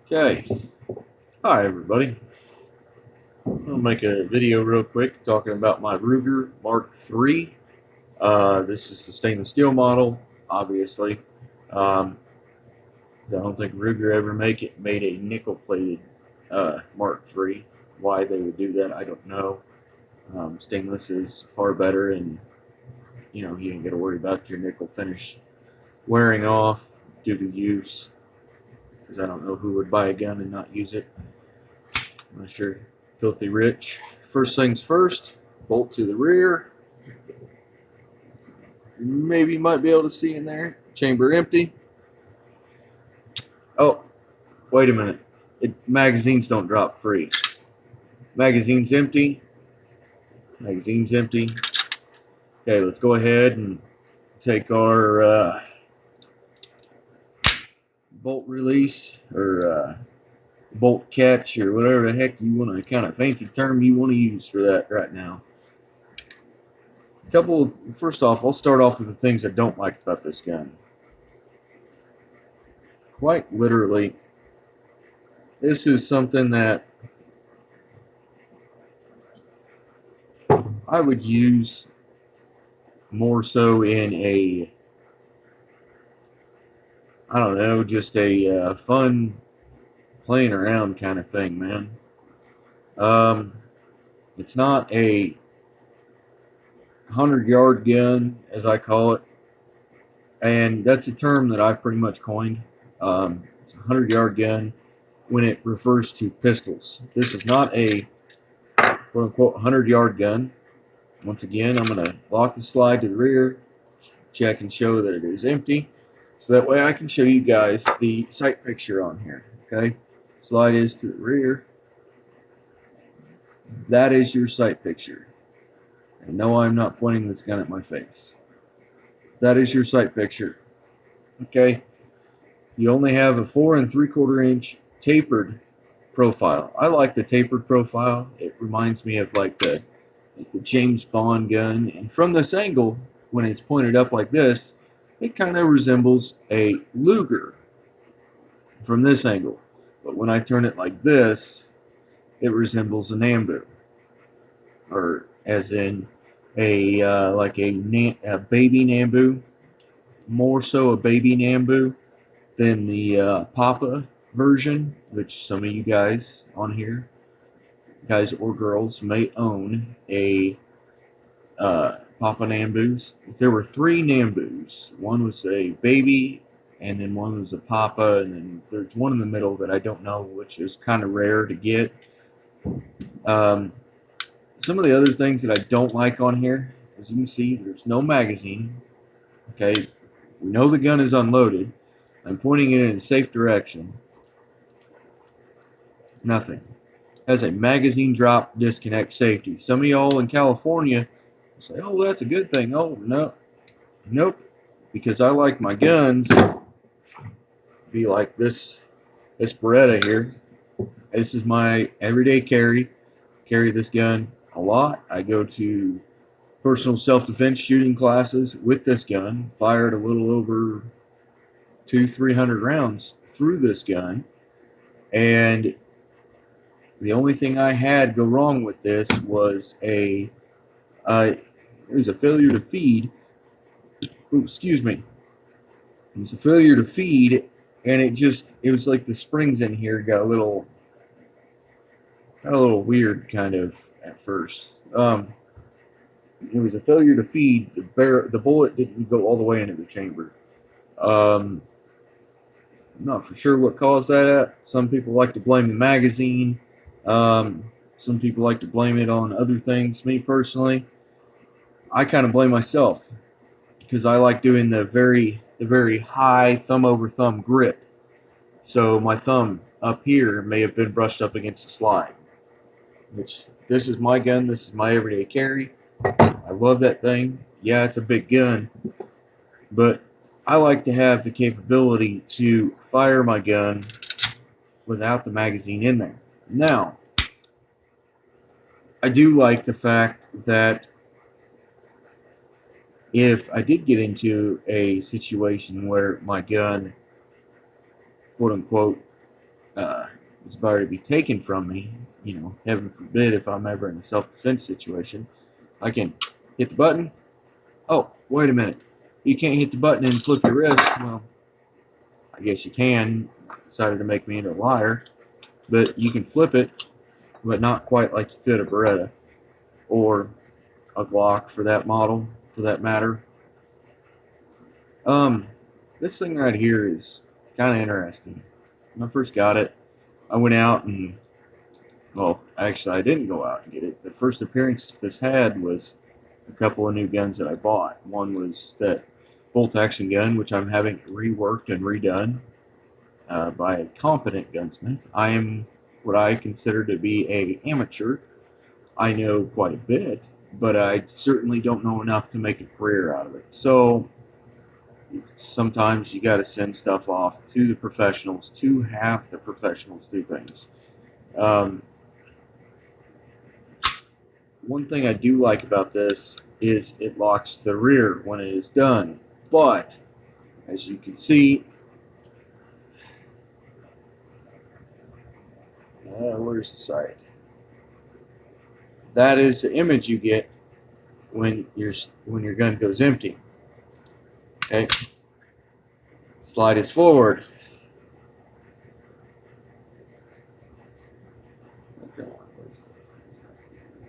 Okay. Hi, everybody. I'm going to make a video real quick talking about my Ruger Mark III. This is the stainless steel model, obviously. Um, I don't think Ruger ever made a nickel-plated Mark III. Why they would do that, I don't know. Stainless is far better, and you ain't got to worry about your nickel finish wearing off due to use. Because I don't know who would buy a gun and not use it. Unless you're filthy rich. First things first, bolt to the rear. Maybe you might be able to see in there. Chamber empty. Oh, wait a minute. Magazines don't drop free. Magazine's empty. Magazine's empty. Okay, let's go ahead and take our bolt release or bolt catch or whatever the heck you want to kind of fancy term you want to use for that right now. First off, I'll start off with the things I don't like about this gun. Quite literally, this is something that I would use more so in a, I don't know, just a fun playing around kind of thing, man. It's not a 100-yard gun, as I call it, and that's a term that I've pretty much coined. It's a 100-yard gun when it refers to pistols. This is not a quote-unquote 100-yard gun. Once again, I'm going to lock the slide to the rear, check and show that it is empty, so that way I can show you guys the sight picture on here. Okay, slide is to the rear. That is your sight picture. And no, I'm not pointing this gun at my face. That is your sight picture. Okay, you only have a 4 3/4 inch tapered profile. I like the tapered profile. It reminds me of like the James Bond gun, and from this angle, when it's pointed up like this, it kind of resembles a Luger from this angle. But when I turn it like this, it resembles a Nambu, or as in a a baby Nambu, more so a baby Nambu than the Papa version, which some of you guys on here, guys or girls, may own a Papa Nambus. There were 3 Nambus. One was a baby, and then one was a Papa, and then there's one in the middle that I don't know, which is kind of rare to get. Some of the other things that I don't like on here, as you can see, there's no magazine. Okay, we know the gun is unloaded. I'm pointing it in a safe direction. Nothing. It has a magazine drop disconnect safety. Some of y'all in California say, oh, that's a good thing. Oh, no. Nope. Because I like my guns be like this Beretta here. This is my everyday carry. Carry this gun a lot. I go to personal self-defense shooting classes with this gun. Fired a little over 200-300 rounds through this gun. And the only thing I had go wrong with this was it was a failure to feed. Ooh, excuse me. It was a failure to feed, and it was like the springs in here got a little weird kind of at first. It was a failure to feed. The bullet didn't go all the way into the chamber. I'm not for sure what caused that at. Some people like to blame the magazine. Some people like to blame it on other things. Me personally, I kind of blame myself because I like doing the very high thumb over thumb grip. So my thumb up here may have been brushed up against the slide. Which, this is my gun. This is my everyday carry. I love that thing. Yeah, it's a big gun, but I like to have the capability to fire my gun without the magazine in there. Now, I do like the fact that if I did get into a situation where my gun, quote unquote, is about to be taken from me, you know, heaven forbid if I'm ever in a self-defense situation, I can hit the button. Oh, wait a minute. You can't hit the button and flip your wrist. Well, I guess you can. Decided to make me into a liar. But you can flip it, but not quite like you could a Beretta or a Glock for that model, for that matter. This thing right here is kind of interesting. When I first got it, I went out and, well, actually I didn't go out and get it. The first appearance this had was a couple of new guns that I bought. One was that bolt action gun, which I'm having reworked and redone by a competent gunsmith. I am what I consider to be an amateur. I know quite a bit, but I certainly don't know enough to make a career out of it. So sometimes you got to send stuff off to the professionals to have the professionals do things. One thing I do like about this is it locks the rear when it is done, but as you can see, where's the sight? That is the image you get when your gun goes empty. Okay, slide this forward.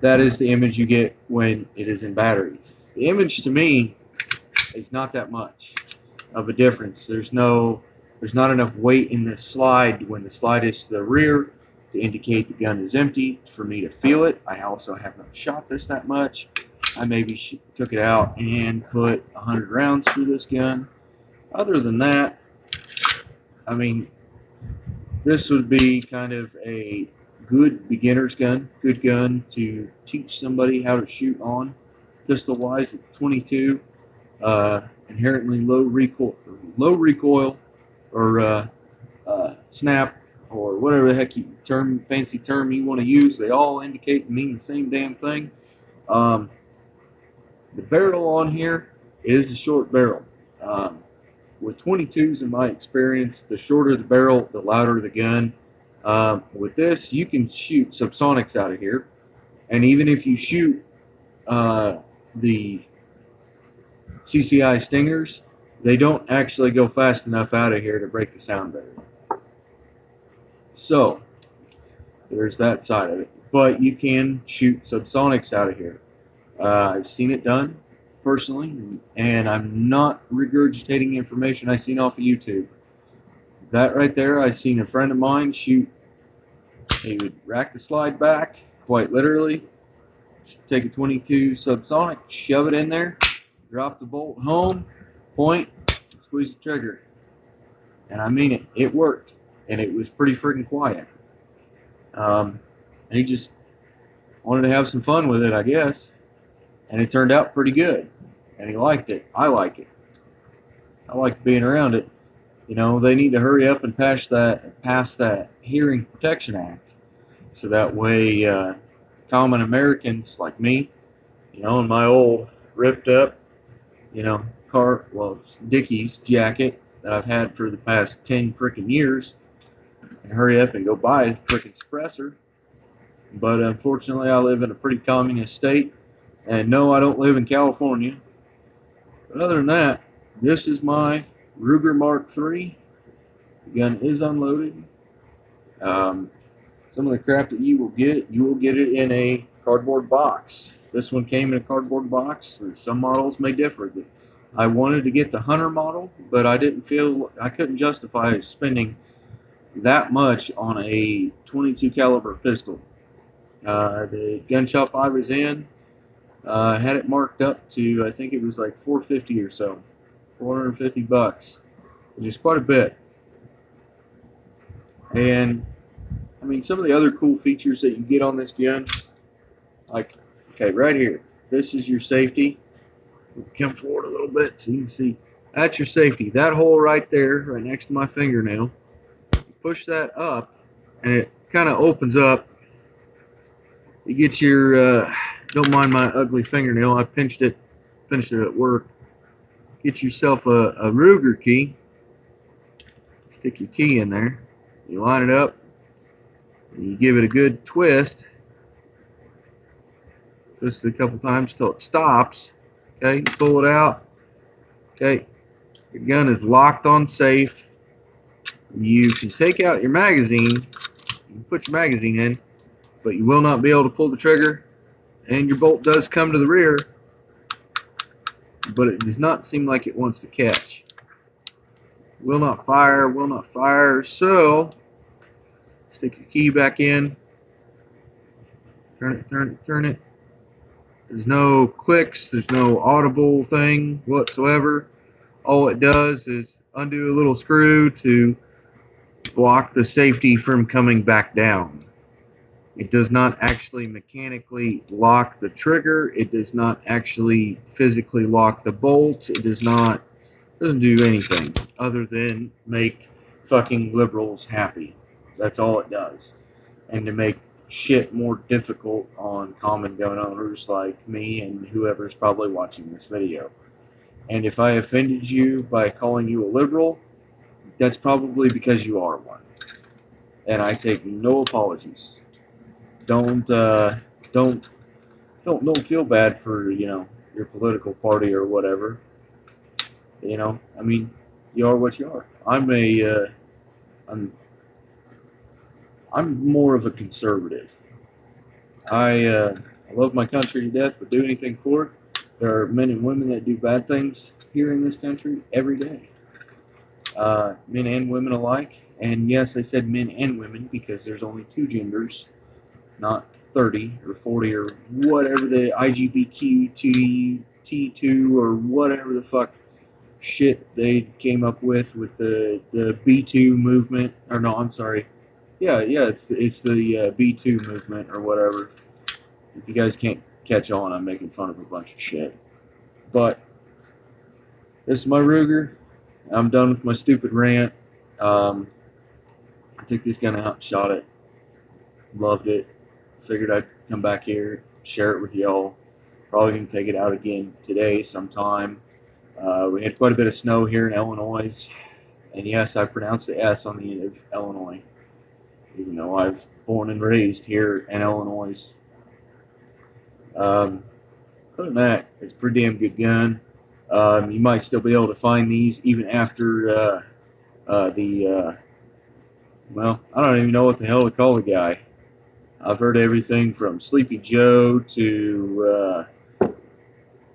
That is the image you get when it is in battery. The image to me is not that much of a difference. There's not enough weight in the slide when the slide is to the rear to indicate the gun is empty for me to feel it. I also have not shot this that much. I maybe took it out and put 100 rounds through this gun. Other than that, I mean, this would be kind of a good beginner's gun, good gun to teach somebody how to shoot on. Pistol-wise, it's 22, inherently low recoil, or snap, or whatever the heck fancy term you want to use. They all indicate and mean the same damn thing. The barrel on here is a short barrel. With 22s, in my experience, the shorter the barrel, the louder the gun. With this, you can shoot subsonics out of here, and even if you shoot the CCI Stingers, they don't actually go fast enough out of here to break the sound barrier. So there's that side of it. But you can shoot subsonics out of here. I've seen it done personally, and I'm not regurgitating information I've seen off of YouTube. That right there, I've seen a friend of mine shoot. He would rack the slide back, quite literally, take a 22 subsonic, shove it in there, drop the bolt home, point, squeeze the trigger. And I mean it, it worked. And it was pretty freaking quiet. And he just wanted to have some fun with it, I guess. And it turned out pretty good. And he liked it. I like it. I like being around it. You know, they need to hurry up and pass that Hearing Protection Act. So that way, common Americans like me, you know, in my old ripped up, you know, Dickies jacket that I've had for the past 10 freaking years, and hurry up and go buy a freaking suppressor. But unfortunately, I live in a pretty communist state, and no, I don't live in California. But other than that, this is my Ruger Mark III. The gun is unloaded. Some of the crap that you will get it in a cardboard box. This one came in a cardboard box, and some models may differ. I wanted to get the Hunter model, but I couldn't justify spending that much on a 22 caliber pistol. The gun shop I was in had it marked up to, I think it was like $450 or so, $450, which is quite a bit. And I mean, some of the other cool features that you get on this gun, like, okay, right here, this is your safety. Come forward a little bit so you can see. That's your safety. That hole right there, right next to my fingernail, you push that up, and it kind of opens up. You get your, don't mind my ugly fingernail, I pinched it at work. Get yourself a Ruger key. Stick your key in there. You line it up. You give it a good twist. Twist it a couple times till it stops. Okay, pull it out. Okay, your gun is locked on safe. You can take out your magazine. You can put your magazine in, but you will not be able to pull the trigger. And your bolt does come to the rear, but it does not seem like it wants to catch. Will not fire, will not fire. So, stick your key back in. Turn it, turn it, turn it. There's no clicks, there's no audible thing whatsoever. All it does is undo a little screw to block the safety from coming back down. It does not actually mechanically lock the trigger. It does not actually physically lock the bolt. It doesn't do anything other than make fucking liberals happy. That's all it does. And to make shit more difficult on common gun owners like me and whoever's probably watching this video. And if I offended you by calling you a liberal, that's probably because you are one. And I take no apologies. Don't feel bad for, your political party or whatever. I mean, you are what you are. I'm more of a conservative. I love my country to death, but do anything for it. There are men and women that do bad things here in this country every day. Men and women alike. And yes, I said men and women because there's only two genders, not 30 or 40 or whatever the IGBTQ2 or whatever the fuck shit they came up with the B2 movement. Or no, I'm sorry. Yeah, it's the B2 movement or whatever. If you guys can't catch on, I'm making fun of a bunch of shit. But this is my Ruger. I'm done with my stupid rant. I took this gun out, shot it, loved it. Figured I'd come back here, share it with y'all. Probably gonna take it out again today sometime. We had quite a bit of snow here in Illinois, and yes, I pronounced the S on the end of Illinois, even though I've born and raised here in Illinois. Other than that, it's a pretty damn good gun. You might still be able to find these even after well, I don't even know what the hell to call the guy. I've heard everything from Sleepy Joe to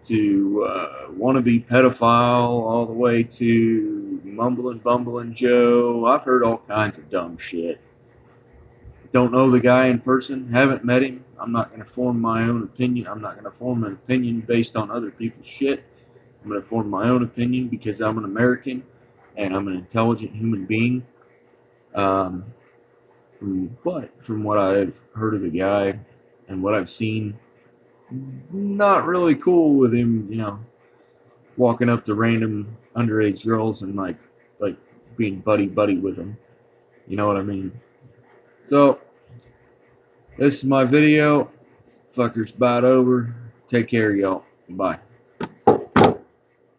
wannabe pedophile, all the way to mumbling, bumbling Joe. I've heard all kinds of dumb shit. Don't know the guy in person, haven't met him. I'm not going to form my own opinion. I'm not going to form an opinion based on other people's shit. I'm going to form my own opinion because I'm an American and I'm an intelligent human being. From what I've heard of the guy and what I've seen, not really cool with him, walking up to random underage girls and like being buddy with them. You know what I mean? So this is my video. Fuckers about over. Take care, y'all. Bye.